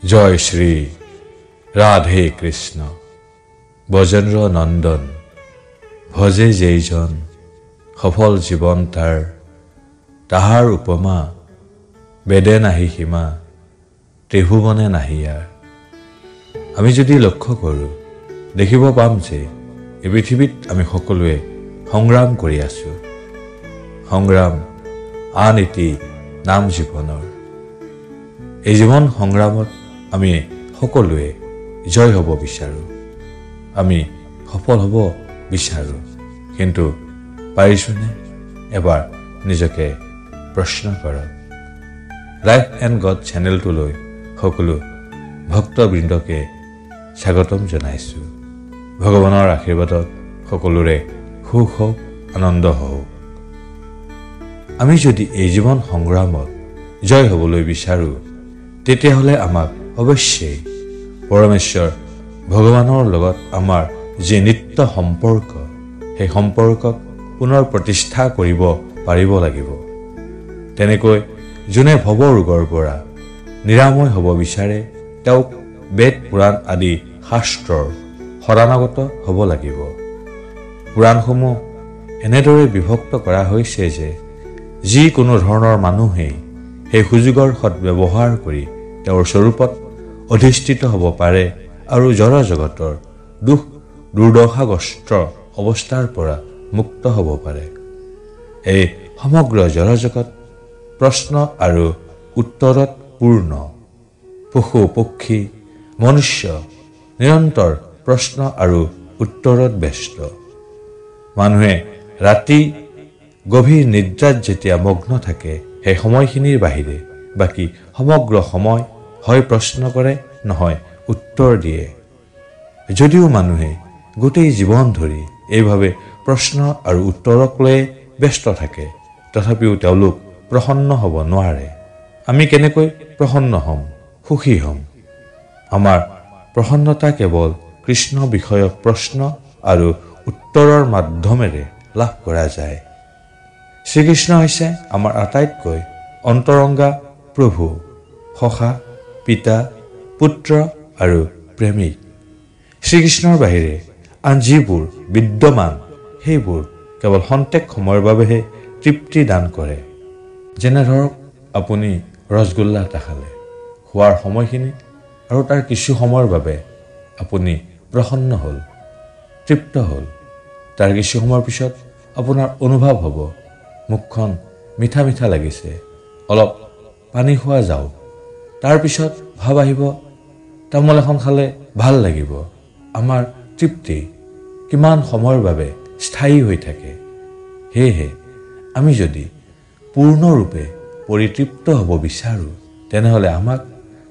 জয় শ্ৰী ৰাধে কৃষ্ণ বজেন্দ্ৰ নন্দন ভজে যেইজন সফল জীবন তাহাৰ উপমা বেদে নাহি সীমা ত্ৰিভুৱনে নাহি ইয়াৰ। আমি যদি লক্ষ্য কৰোঁ দেখিব পাম যে এই পৃথিৱীত আমি সকলোৱে সংগ্ৰাম কৰি আছোঁ। সংগ্ৰাম আন এটি নাম জীৱনৰ। এই জীৱন সংগ্ৰামত আমি সকলোৱে জয় হ'ব বিচাৰোঁ, আমি সফল হ'ব বিচাৰোঁ, কিন্তু পাৰিছোনে? এবাৰ নিজকে প্ৰশ্ন কৰক। লাইফ এণ্ড গড চেনেলটোলৈ সকলো ভক্তবৃন্দকে স্বাগতম জনাইছোঁ। ভগৱানৰ আশীৰ্বাদত সকলোৰে সুখ হওক, আনন্দ হওক। আমি যদি এই জীৱন সংগ্ৰামত জয় হ'বলৈ বিচাৰোঁ তেতিয়াহ'লে আমাক অৱশ্যেই পৰমেশ্বৰ ভগৱানৰ লগত আমাৰ যি নিত্য সম্পৰ্ক, সেই সম্পৰ্কক পুনৰ প্ৰতিষ্ঠা কৰিব পাৰিব লাগিব। তেনেকৈ যোনে ভৱ ৰোগৰ পৰা নিৰাময় হ'ব বিচাৰে তেওঁক বেদ পুৰাণ আদি শাস্ত্ৰৰ শৰণাগত হ'ব লাগিব। পুৰাণসমূহ এনেদৰে বিভক্ত কৰা হৈছে যে যিকোনো ধৰণৰ মানুহেই সেই সুযোগৰ সদ্ব্যৱহাৰ কৰি তেওঁৰ স্বৰূপত অধিষ্ঠিত হ'ব পাৰে আৰু জড় জগতৰ দুখ দুৰ্দশাগ্ৰস্ত অৱস্থাৰ পৰা মুক্ত হ'ব পাৰে। এই সমগ্ৰ জড় জগত প্ৰশ্ন আৰু উত্তৰত পূৰ্ণ। পশু পক্ষী মনুষ্য নিৰন্তৰ প্ৰশ্ন আৰু উত্তৰত ব্যস্ত। মানুহে ৰাতি গভীৰ নিদ্ৰাত যেতিয়া মগ্ন থাকে সেই সময়খিনিৰ বাহিৰে বাকী সমগ্ৰ সময় হয় প্ৰশ্ন কৰে, নহয় উত্তৰ দিয়ে। যদিও মানুহে গোটেই জীৱন ধৰি এইভাৱে প্ৰশ্ন আৰু উত্তৰক লৈ ব্যস্ত থাকে, তথাপিও তেওঁলোক প্ৰসন্ন হ'ব নোৱাৰে। আমি কেনেকৈ প্ৰসন্ন হ'ম, সুখী হ'ম? আমাৰ প্ৰসন্নতা কেৱল কৃষ্ণ বিষয়ক প্ৰশ্ন আৰু উত্তৰৰ মাধ্যমেৰে লাভ কৰা যায়। শ্ৰীকৃষ্ণ হৈছে আমাৰ আটাইতকৈ অন্তৰংগা প্ৰভু, সখা, পিতা, পুত্ৰ আৰু প্ৰেমিক। শ্ৰীকৃষ্ণৰ বাহিৰে আন যিবোৰ বিদ্যমান সেইবোৰ কেৱল খন্তেক সময়ৰ বাবেহে তৃপ্তি দান কৰে। যেনে ধৰক আপুনি ৰসগোল্লা এটা খালে, খোৱাৰ সময়খিনি আৰু তাৰ কিছু সময়ৰ বাবে আপুনি প্ৰসন্ন হ'ল, তৃপ্ত হ'ল। তাৰ কিছু সময়ৰ পিছত আপোনাৰ অনুভৱ হ'ব মুখখন মিঠা মিঠা লাগিছে, অলপ পানী খোৱা যাওক। তাৰপিছত ভাৱ আহিব তামোল এখন খালে ভাল লাগিব। আমাৰ তৃপ্তি কিমান সময়ৰ বাবে স্থায়ী হৈ থাকে। সেয়েহে আমি যদি পূৰ্ণৰূপে পৰিতৃপ্ত হ'ব বিচাৰোঁ তেনেহ'লে আমাক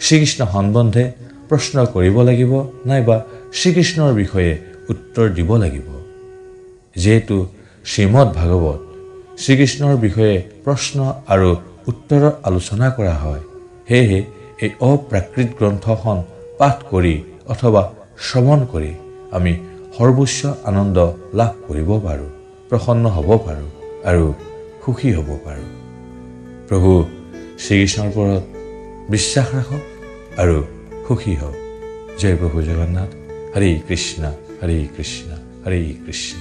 শ্ৰীকৃষ্ণ সম্বন্ধে প্ৰশ্ন কৰিব লাগিব, নাইবা শ্ৰীকৃষ্ণৰ বিষয়ে উত্তৰ দিব লাগিব। যিহেতু শ্ৰীমদ ভাগৱত শ্ৰীকৃষ্ণৰ বিষয়ে প্ৰশ্ন আৰু উত্তৰৰ আলোচনা কৰা হয়, সেয়েহে এই অপ্ৰাকৃত গ্ৰন্থখন পাঠ কৰি অথবা শ্ৰৱণ কৰি আমি সৰ্বোচ্চ আনন্দ লাভ কৰিব পাৰোঁ, প্ৰসন্ন হ'ব পাৰোঁ আৰু সুখী হ'ব পাৰোঁ। প্ৰভু শ্ৰীকৃষ্ণৰ ওপৰত বিশ্বাস ৰাখক আৰু সুখী হওক। জয় প্ৰভু জগন্নাথ। হৰে কৃষ্ণ হৰে কৃষ্ণ হৰে কৃষ্ণ।